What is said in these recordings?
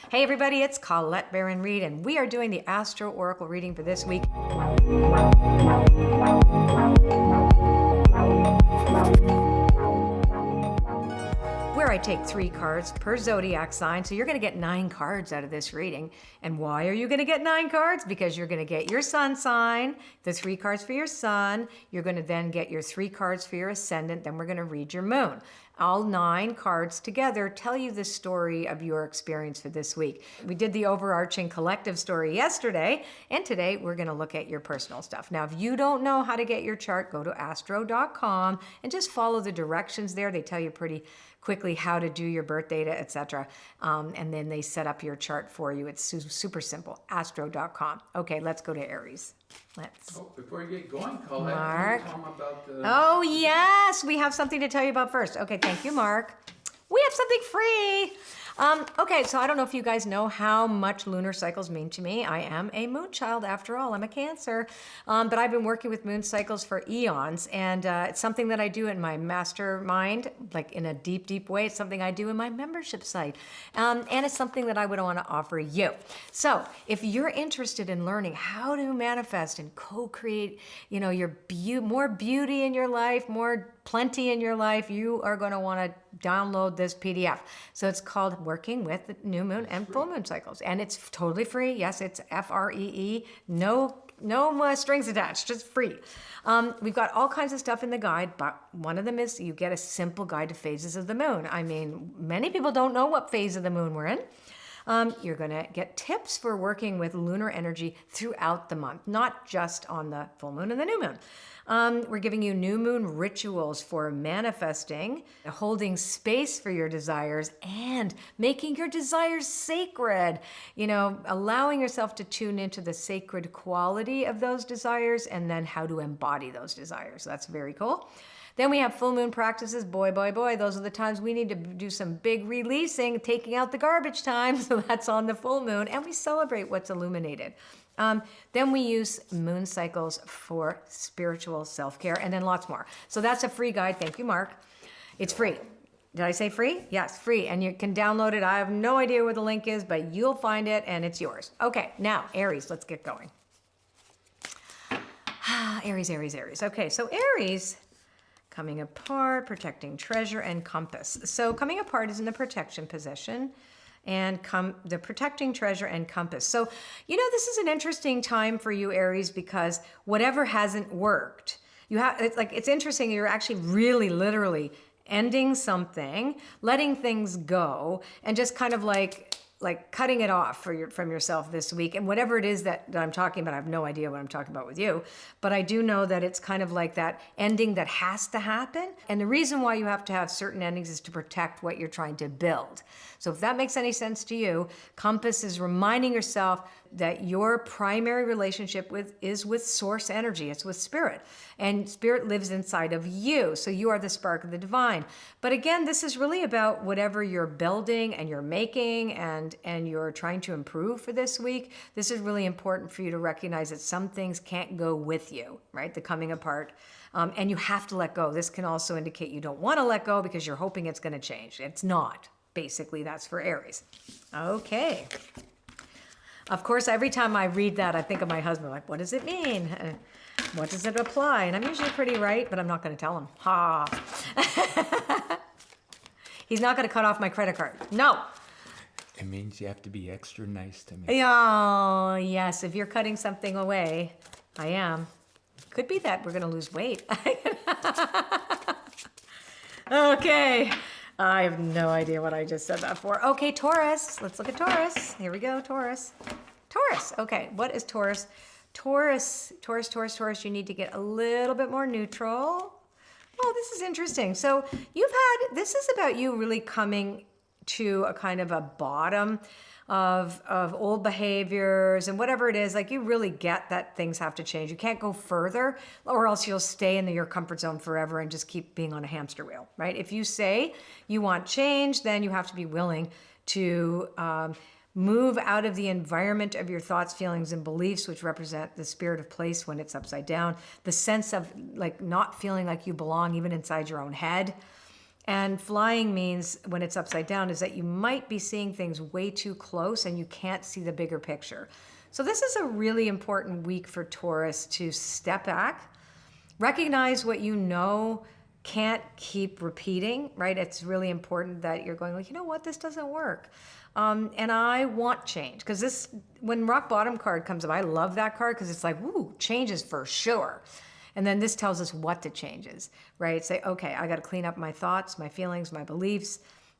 Hey everybody, it's Colette Baron-Reid, and we are doing the Astro Oracle reading for this week. Where I take 3 cards per zodiac sign. So you're going to get 9 cards out of this reading. And why are you going to get 9 cards? Because you're going to get your sun sign, the 3 cards for your sun. You're going to then get your 3 cards for your ascendant. Then we're going to read your moon. All 9 cards together tell you the story of your experience for this week. We did the overarching collective story yesterday, and today we're going to look at your personal stuff. Now, if you don't know how to get your chart, go to astro.com and just follow the directions there. They tell you pretty quickly how to do your birth data, etc. And then they set up your chart for you. It's super simple, astro.com. Okay, let's go to Aries. Before you get going, Colette, Mark. can you tell them about the... Oh, yes, we have something to tell you about first. Okay, thank you, Mark. We have something free. Okay, so I don't know if you guys know how much lunar cycles mean to me. I am a moon child after all. I'm a Cancer. But I've been working with moon cycles for eons, and it's something that I do in my mastermind, like in a deep, deep way. It's something I do in my membership site. And it's something that I would want to offer you. So if you're interested in learning how to manifest and co-create, you know, your more beauty in your life, more plenty in your life, you are going to want to download this PDF. So it's called Working with the New Moon and Full Moon Cycles. And it's totally free. Yes, it's free. No strings attached, just free. We've got all kinds of stuff in the guide, but one of them is you get a simple guide to phases of the moon. I mean, many people don't know what phase of the moon we're in. You're going to get tips for working with lunar energy throughout the month, not just on the full moon and the new moon. We're giving you new moon rituals for manifesting, holding space for your desires, and making your desires sacred. You know, allowing yourself to tune into the sacred quality of those desires and then how to embody those desires. So that's very cool. Then we have full moon practices. Boy, those are the times we need to do some big releasing, taking out the garbage time. So that's on the full moon. And we celebrate what's illuminated. Then we use moon cycles for spiritual self-care, and then lots more. So that's a free guide. Thank you, Mark. It's free. Did I say free? Yes, free. And you can download it. I have no idea where the link is, but you'll find it and it's yours. Okay, now Aries, let's get going. Aries. Okay, so Aries, coming apart, protecting treasure, and compass. So coming apart is in the protection position, and the protecting treasure and compass. So, you know, this is an interesting time for you, Aries, because whatever hasn't worked, it's interesting. You're actually really literally ending something, letting things go, and just kind of like cutting it off from yourself this week. And whatever it is that I'm talking about, I have no idea what I'm talking about with you, but I do know that it's kind of like that ending that has to happen. And the reason why you have to have certain endings is to protect what you're trying to build. So if that makes any sense to you, compass is reminding yourself that your primary relationship is with source energy. It's with spirit, and spirit lives inside of you. So you are the spark of the divine. But again, this is really about whatever you're building and you're making and you're trying to improve for this week. This is really important for you to recognize that some things can't go with you, right? The coming apart. And you have to let go. This can also indicate you don't want to let go because you're hoping it's going to change. It's not. Basically, that's for Aries. Okay. Of course, every time I read that, I think of my husband, like, what does it mean? What does it apply? And I'm usually pretty right, but I'm not going to tell him. Ha. He's not going to cut off my credit card. No. It means you have to be extra nice to me. Oh, yes. If you're cutting something away, I am. Could be that we're going to lose weight. Okay. I have no idea what I just said that for. Okay, Taurus. Let's look at Taurus. Here we go, Taurus. Taurus. Okay, what is Taurus? Taurus, you need to get a little bit more neutral. Oh, this is interesting. So this is about you really coming to a kind of a bottom of old behaviors and whatever it is. Like, you really get that things have to change. You can't go further, or else you'll stay in your comfort zone forever and just keep being on a hamster wheel, right? If you say you want change, then you have to be willing to move out of the environment of your thoughts, feelings, and beliefs, which represent the spirit of place when it's upside down, the sense of like not feeling like you belong even inside your own head. And flying means, when it's upside down, is that you might be seeing things way too close and you can't see the bigger picture. So this is a really important week for Taurus to step back, recognize what you know can't keep repeating, right? It's really important that you're going like, you know what, this doesn't work. And I want change. Because this, when rock bottom card comes up, I love that card because it's like, woo, changes for sure. And then this tells us what to changes, right? Say, okay, I got to clean up my thoughts, my feelings, my beliefs,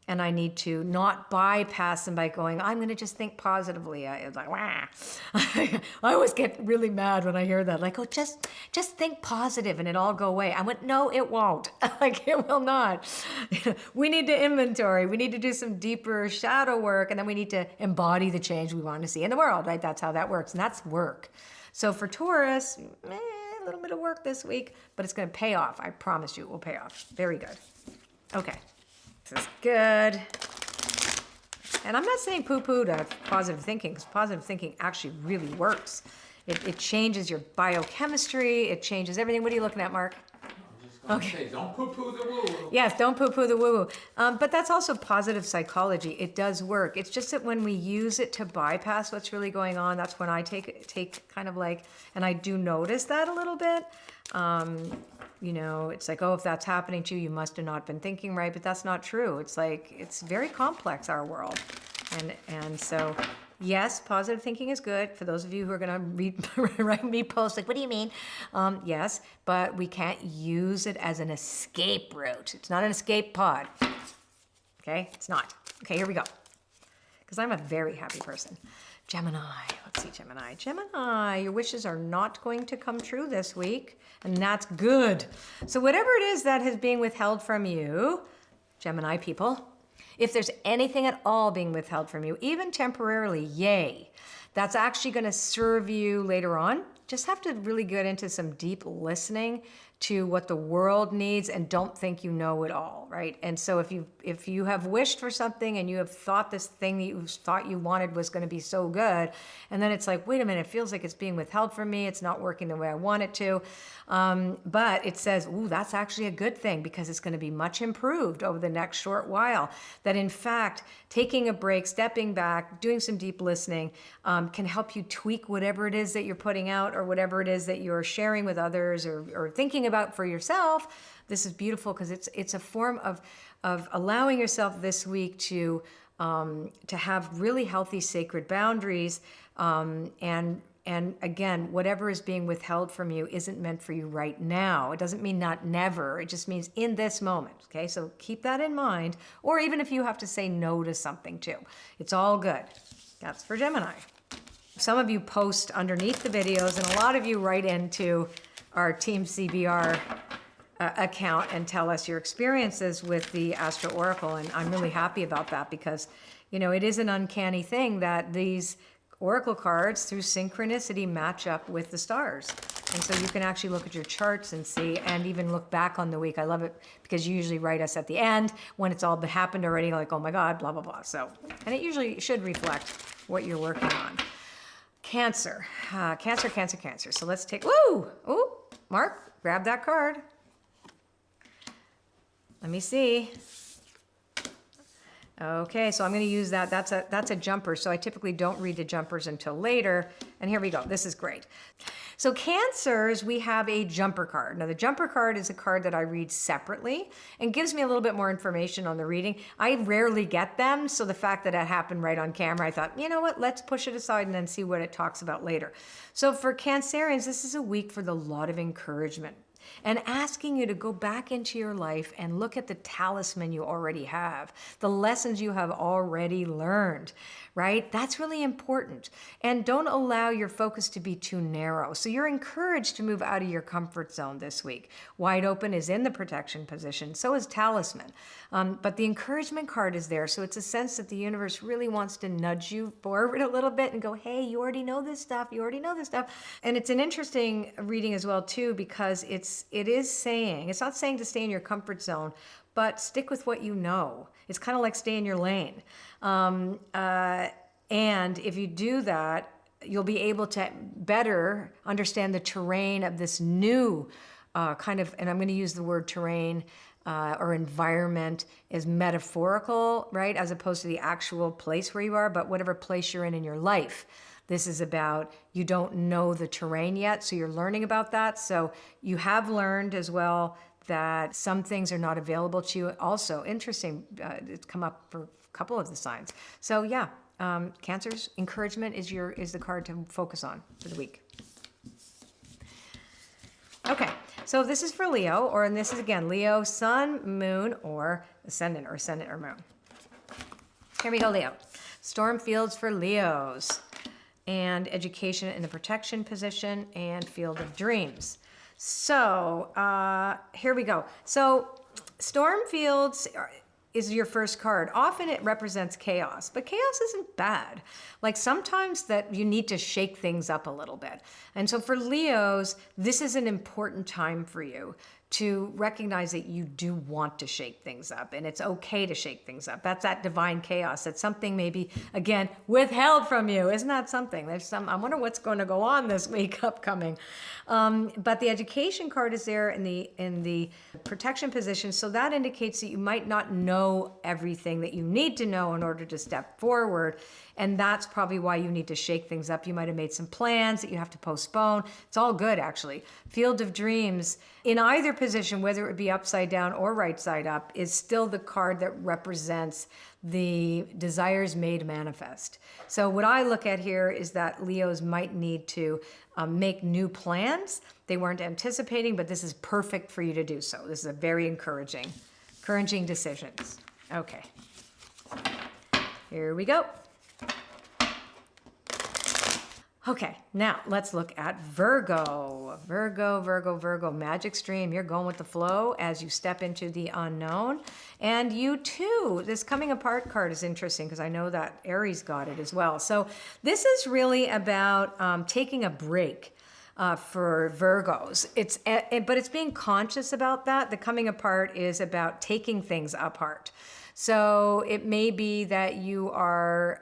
and I need to not bypass them by going, I'm going to just think positively. It's like, wah. I always get really mad when I hear that. Like, oh, just think positive and it'll all go away. I went, no, it won't. Like, it will not. We need to inventory. We need to do some deeper shadow work, and then we need to embody the change we want to see in the world, right? That's how that works, and that's work. So for Taurus, a little bit of work this week, but it's going to pay off. I promise you it will pay off. Very good. Okay. This is good. And I'm not saying poo-poo to positive thinking, because positive thinking actually really works. It changes your biochemistry. It changes everything. What are you looking at, Mark? Okay. Say, don't poo-poo the woo-woo. Yes, don't poo-poo the woo-woo. But that's also positive psychology. It does work. It's just that when we use it to bypass what's really going on, that's when I take kind of like, and I do notice that a little bit. You know, it's like, oh, if that's happening to you, you must have not been thinking right, but that's not true. It's like, it's very complex, our world. And so, yes, positive thinking is good. For those of you who are going to write me posts like, what do you mean? Yes, but we can't use it as an escape route. It's not an escape pod. Okay, it's not. Okay, here we go. Because I'm a very happy person. Gemini, let's see, Gemini. Gemini, your wishes are not going to come true this week, and that's good. So whatever it is that is being withheld from you, Gemini people, if there's anything at all being withheld from you, even temporarily, yay. That's actually going to serve you later on. Just have to really get into some deep listening to what the world needs, and don't think you know it all, right? And so if you have wished for something and you have thought this thing that you thought you wanted was going to be so good, and then it's like, wait a minute, it feels like it's being withheld from me, it's not working the way I want it to, but it says, ooh, that's actually a good thing, because it's going to be much improved over the next short while. That in fact, taking a break, stepping back, doing some deep listening can help you tweak whatever it is that you're putting out, or whatever it is that you're sharing with others, or thinking about for yourself. This is beautiful because it's a form of allowing yourself this week to have really healthy sacred boundaries, and again, whatever is being withheld from you isn't meant for you right now. It doesn't mean not never. It just means in this moment. Okay, so keep that in mind. Or even if you have to say no to something too, it's all good. That's for Gemini. Some of you post underneath the videos, and a lot of you write into our Team CBR account and tell us your experiences with the Astro Oracle. And I'm really happy about that, because, you know, it is an uncanny thing that these Oracle cards, through synchronicity, match up with the stars. And so you can actually look at your charts and see, and even look back on the week. I love it because you usually write us at the end when it's all happened already, like, oh my God, blah, blah, blah. So, and it usually should reflect what you're working on. Cancer, Cancer. So let's take, ooh, Mark, grab that card. Let me see. Okay, so I'm going to use that. That's a jumper. So I typically don't read the jumpers until later. And here we go. This is great. So Cancers, we have a jumper card. Now the jumper card is a card that I read separately and gives me a little bit more information on the reading. I rarely get them, so the fact that it happened right on camera, I thought, you know what, let's push it aside and then see what it talks about later. So for Cancerians, this is a week for a lot of encouragement, and asking you to go back into your life and look at the talisman you already have, the lessons you have already learned, right? That's really important. And don't allow your focus to be too narrow. So you're encouraged to move out of your comfort zone this week. Wide Open is in the protection position, so is Talisman. But the encouragement card is there, so it's a sense that the universe really wants to nudge you forward a little bit and go, hey, you already know this stuff, you already know this stuff. And it's an interesting reading as well, too, because it is saying, it's not saying to stay in your comfort zone, but stick with what you know. It's kind of like stay in your lane. And if you do that, you'll be able to better understand the terrain of this new kind of, and I'm going to use the word terrain or environment is metaphorical, right? As opposed to the actual place where you are, but whatever place you're in your life. This is about, you don't know the terrain yet, so you're learning about that. So you have learned as well that some things are not available to you. Also, interesting, it's come up for a couple of the signs. So yeah, Cancer's encouragement is the card to focus on for the week. Okay, so this is for Leo, and this is again, Leo, sun, moon, or ascendant or moon. Here we go, Leo. Storm fields for Leos, and education in the protection position, and field of dreams. So here we go. So storm fields is your first card. Often it represents chaos, but chaos isn't bad. Like sometimes that you need to shake things up a little bit. And so for Leos, this is an important time for you to recognize that you do want to shake things up, and it's okay to shake things up. That's that divine chaos. That's something maybe, again, withheld from you. Isn't that something? I wonder what's going to go on this week upcoming. But the education card is there in the protection position, so that indicates that you might not know everything that you need to know in order to step forward. And that's probably why you need to shake things up. You might have made some plans that you have to postpone. It's all good, actually. Field of Dreams, in either position, whether it would be upside down or right side up, is still the card that represents the desires made manifest. So what I look at here is that Leos might need to make new plans they weren't anticipating, but this is perfect for you to do so. This is a very encouraging decisions. Okay, here we go. Okay, now let's look at Virgo. Virgo, magic stream. You're going with the flow as you step into the unknown. And you too, this coming apart card is interesting because I know that Aries got it as well. So this is really about taking a break for Virgos. But it's being conscious about that. The coming apart is about taking things apart. So it may be that you are...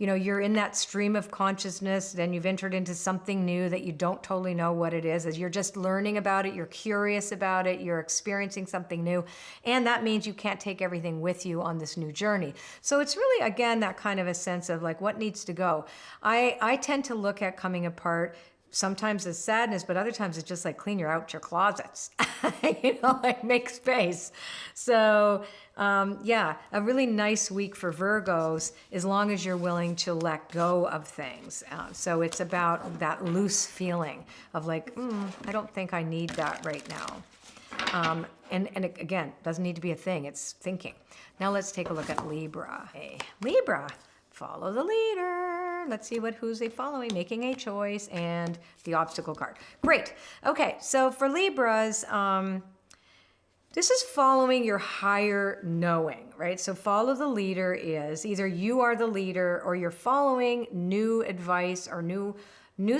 you're in that stream of consciousness, then you've entered into something new that you don't totally know what it is. As you're just learning about it, you're curious about it, you're experiencing something new, and that means you can't take everything with you on this new journey. So it's really, again, that kind of a sense of like what needs to go. I tend to look at coming apart sometimes as sadness, but other times it's just like clean out your closets, like make space. So yeah, a really nice week for Virgos as long as you're willing to let go of things. So it's about that loose feeling of like, I don't think I need that right now. And it, again, doesn't need to be a thing, it's thinking. Now let's take a look at Libra. Hey, Libra, follow the leader. Let's see who's they following, making a choice, and the obstacle card. Great. Okay, so for Libras, this is following your higher knowing, right? So follow the leader is either you are the leader or you're following new advice or new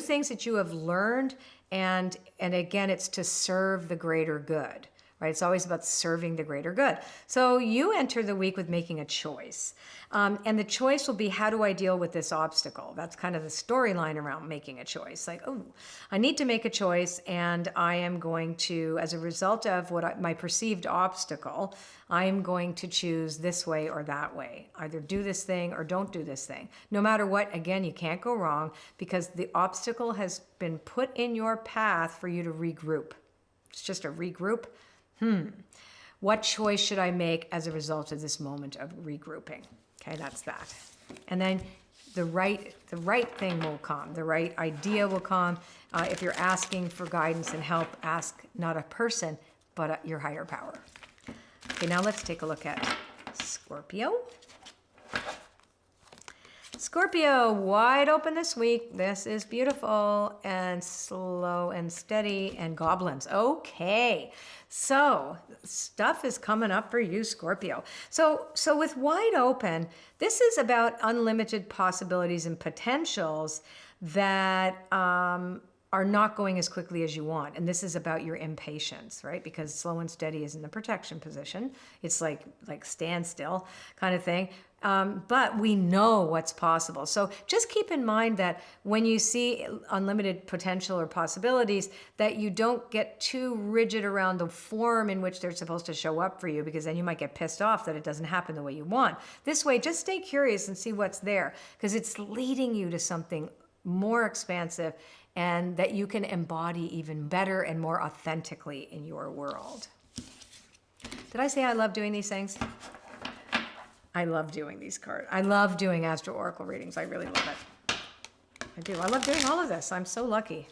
things that you have learned, and again, it's to serve the greater good. Right? It's always about serving the greater good. So you enter the week with making a choice. And the choice will be, how do I deal with this obstacle? That's kind of the storyline around making a choice. Like, oh, I need to make a choice, and I am going to, as a result of my perceived obstacle, I am going to choose this way or that way. Either do this thing or don't do this thing. No matter what, again, you can't go wrong because the obstacle has been put in your path for you to regroup. It's just a regroup. What choice should I make as a result of this moment of regrouping? Okay, that's that. And then the right thing will come. The right idea will come. If you're asking for guidance and help, ask not a person, but your higher power. Okay, now let's take a look at Scorpio. Scorpio, wide open this week. This is beautiful and slow and steady and goblins. Okay, so stuff is coming up for you, Scorpio. So with wide open, this is about unlimited possibilities and potentials that are not going as quickly as you want. And this is about your impatience, right? Because slow and steady is in the protection position. It's like standstill kind of thing. But we know what's possible. So just keep in mind that when you see unlimited potential or possibilities, that you don't get too rigid around the form in which they're supposed to show up for you, because then you might get pissed off that it doesn't happen the way you want. This way, just stay curious and see what's there, because it's leading you to something more expansive and that you can embody even better and more authentically in your world. Did I say I love doing these things? I love doing these cards. I love doing Astro Oracle readings. I really love it. I do. I love doing all of this. I'm so lucky.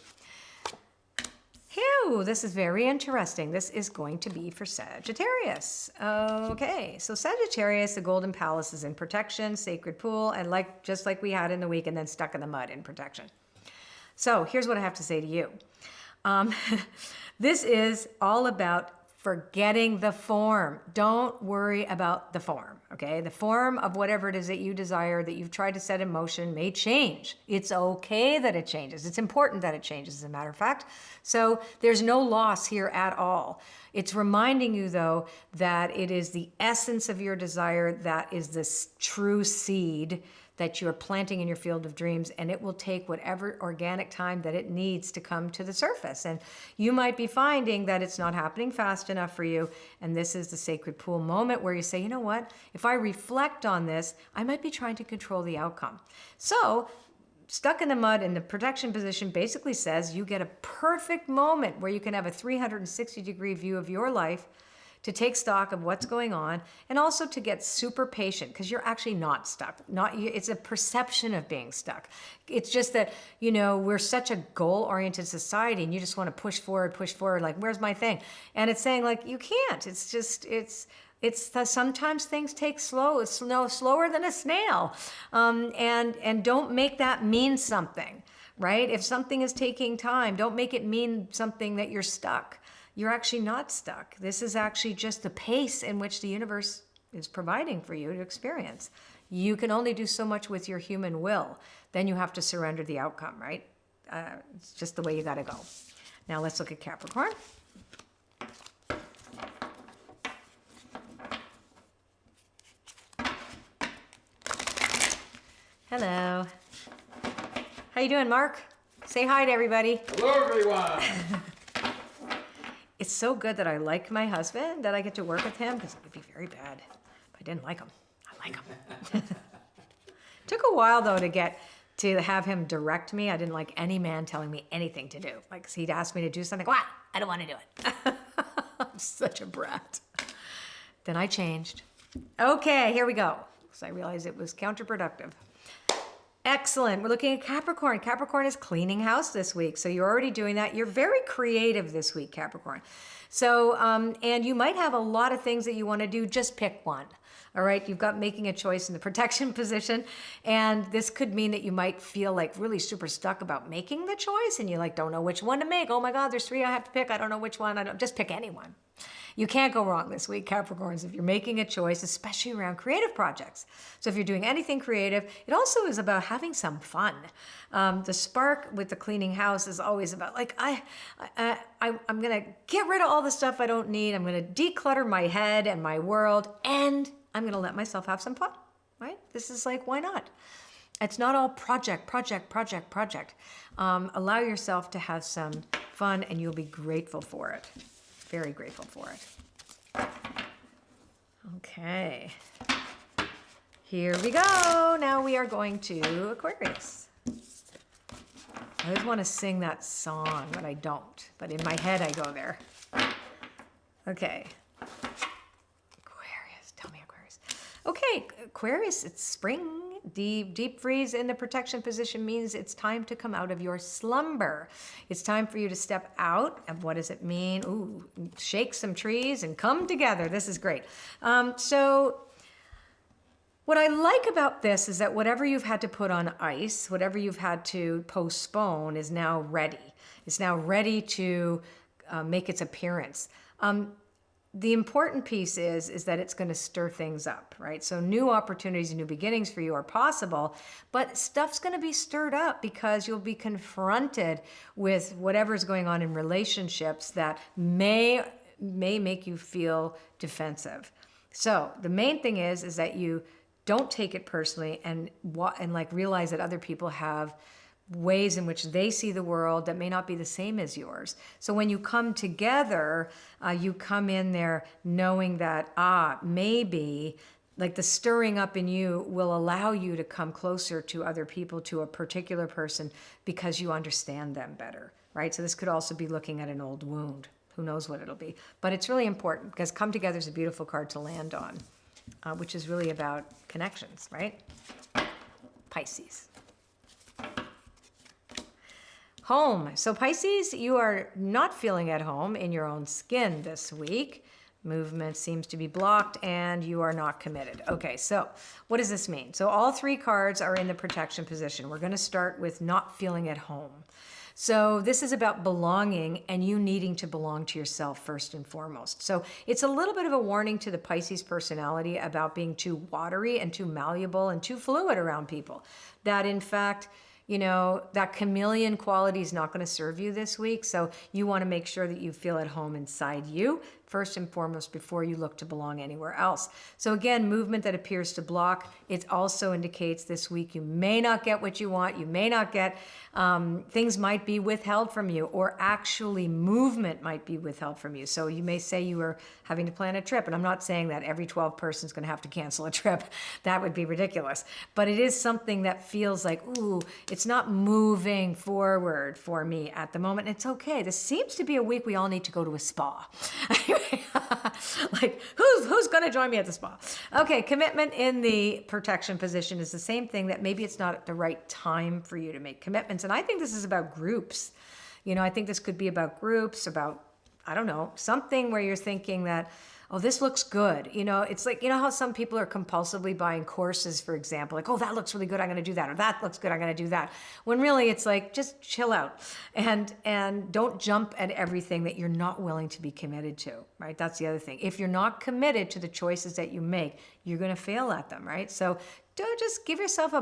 Phew, this is very interesting. This is going to be for Sagittarius. Okay, so Sagittarius, the Golden Palace is in protection, sacred pool, and just like we had in the week, and then stuck in the mud in protection. So here's what I have to say to you. This is all about forgetting the form. Don't worry about the form, okay? The form of whatever it is that you desire, that you've tried to set in motion, may change. It's okay that it changes. It's important that it changes, as a matter of fact. So there's no loss here at all. It's reminding you, though, that it is the essence of your desire that is this true seed that you're planting in your field of dreams, and it will take whatever organic time that it needs to come to the surface. And you might be finding that it's not happening fast enough for you, and this is the sacred pool moment where you say, you know what, if I reflect on this, I might be trying to control the outcome. So stuck in the mud in the protection position basically says you get a perfect moment where you can have a 360-degree view of your life, to take stock of what's going on, and also to get super patient, because you're actually not stuck. It's a perception of being stuck. It's just that, you know, we're such a goal-oriented society, and you just want to push forward, like, where's my thing? And it's saying, like, you can't. It's just, sometimes things take slower than a snail. And don't make that mean something, right? If something is taking time, don't make it mean something that you're stuck. You're actually not stuck. This is actually just the pace in which the universe is providing for you to experience. You can only do so much with your human will. Then you have to surrender the outcome, right? It's just the way you gotta go. Now let's look at Capricorn. Hello. How you doing, Mark? Say hi to everybody. Hello, everyone. It's so good that I like my husband, that I get to work with him, because it would be very bad if I didn't like him. I like him. Took a while, though, to have him direct me. I didn't like any man telling me anything to do. Like, he'd ask me to do something. Wow, I don't want to do it. I'm such a brat. Then I changed. Okay, here we go. So I realized it was counterproductive. Excellent. We're looking at Capricorn. Capricorn is cleaning house this week. So you're already doing that. You're very creative this week, Capricorn. So, and you might have a lot of things that you want to do. Just pick one. All right. You've got making a choice in the protection position. And this could mean that you might feel like really super stuck about making the choice. And you like, don't know which one to make. Oh my God, there's 3 I have to pick. I don't know which one. Just pick any one. You can't go wrong this week, Capricorns, if you're making a choice, especially around creative projects. So if you're doing anything creative, it also is about having some fun. The spark with the cleaning house is always about, like, I'm going to get rid of all the stuff I don't need. I'm going to declutter my head and my world, and I'm going to let myself have some fun, right? This is like, why not? It's not all project. Allow yourself to have some fun, and you'll be grateful for it. Very grateful for it. Okay. Here we go. Now we are going to Aquarius. I always want to sing that song, but I don't. But in my head, I go there. Okay. Aquarius. Tell me, Aquarius. Okay, Aquarius, it's spring. Deep freeze in the protection position means it's time to come out of your slumber. It's time for you to step out. And what does it mean? Ooh, shake some trees and come together. This is great. So what I like about this is that whatever you've had to put on ice, whatever you've had to postpone is now ready. It's now ready to make its appearance. The important piece is that it's going to stir things up, right? So new opportunities and new beginnings for you are possible, but stuff's going to be stirred up because you'll be confronted with whatever's going on in relationships that may make you feel defensive. So the main thing is that you don't take it personally, and like realize that other people have ways in which they see the world that may not be the same as yours. So when you come together, you come in there knowing that, maybe like the stirring up in you will allow you to come closer to other people, to a particular person, because you understand them better, right? So this could also be looking at an old wound. Who knows what it'll be? But it's really important because come together is a beautiful card to land on, which is really about connections, right? Pisces. Home. So Pisces, you are not feeling at home in your own skin this week. Movement seems to be blocked and you are not committed. Okay, so what does this mean? So all three cards are in the protection position. We're going to start with not feeling at home. So this is about belonging and you needing to belong to yourself first and foremost. So it's a little bit of a warning to the Pisces personality about being too watery and too malleable and too fluid around people. That in fact, that chameleon quality is not going to serve you this week. So you want to make sure that you feel at home inside you first and foremost before you look to belong anywhere else. So again, movement that appears to block, it also indicates this week you may not get what you want. You may not get, things might be withheld from you, or actually movement might be withheld from you. So you may say you are having to plan a trip. And I'm not saying that every 12 person is going to have to cancel a trip. That would be ridiculous. But it is something that feels like, ooh, it's not moving forward for me at the moment. It's okay. This seems to be a week we all need to go to a spa. Like, who's going to join me at the spa? Okay, commitment in the protection position is the same thing, that maybe it's not the right time for you to make commitments. And I think this is about groups. I think this could be about groups, about, I don't know, something where you're thinking that, oh, this looks good. It's like, how some people are compulsively buying courses, for example, like, oh, that looks really good, I'm going to do that, or that looks good, I'm going to do that. When really it's like, just chill out and don't jump at everything that you're not willing to be committed to, right? That's the other thing. If you're not committed to the choices that you make, you're going to fail at them, right? So don't just give yourself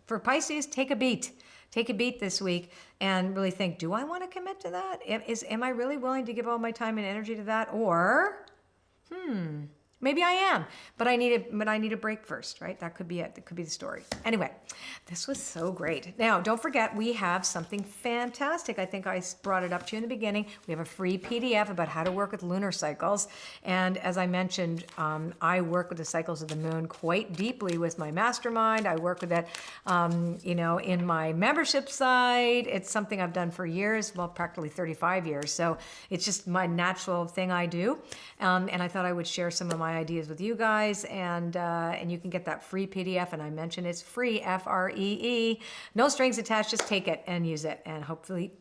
for Pisces, take a beat. Take a beat this week and really think, do I want to commit to that? Am I really willing to give all my time and energy to that? Or, maybe I am, but I need a break first, right? That could be it. That could be the story. Anyway, this was so great. Now, don't forget, we have something fantastic. I think I brought it up to you in the beginning. We have a free PDF about how to work with lunar cycles. And as I mentioned, I work with the cycles of the moon quite deeply with my mastermind. I work with it, in my membership site. It's something I've done for years, well, practically 35 years. So it's just my natural thing I do. And I thought I would share some of my ideas with you guys, and you can get that free PDF, and I mentioned it's free, Free, no strings attached, just take it and use it, and hopefully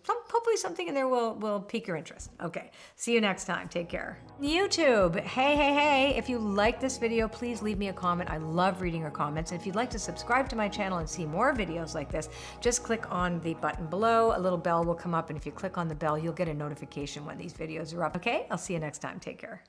something in there will pique your interest. Okay, see you next time. Take care. YouTube, hey, if you like this video, please leave me a comment. I love reading your comments, and if you'd like to subscribe to my channel and see more videos like this, just click on the button below. A little bell will come up, and if you click on the bell, you'll get a notification when these videos are up. Okay, I'll see you next time. Take care.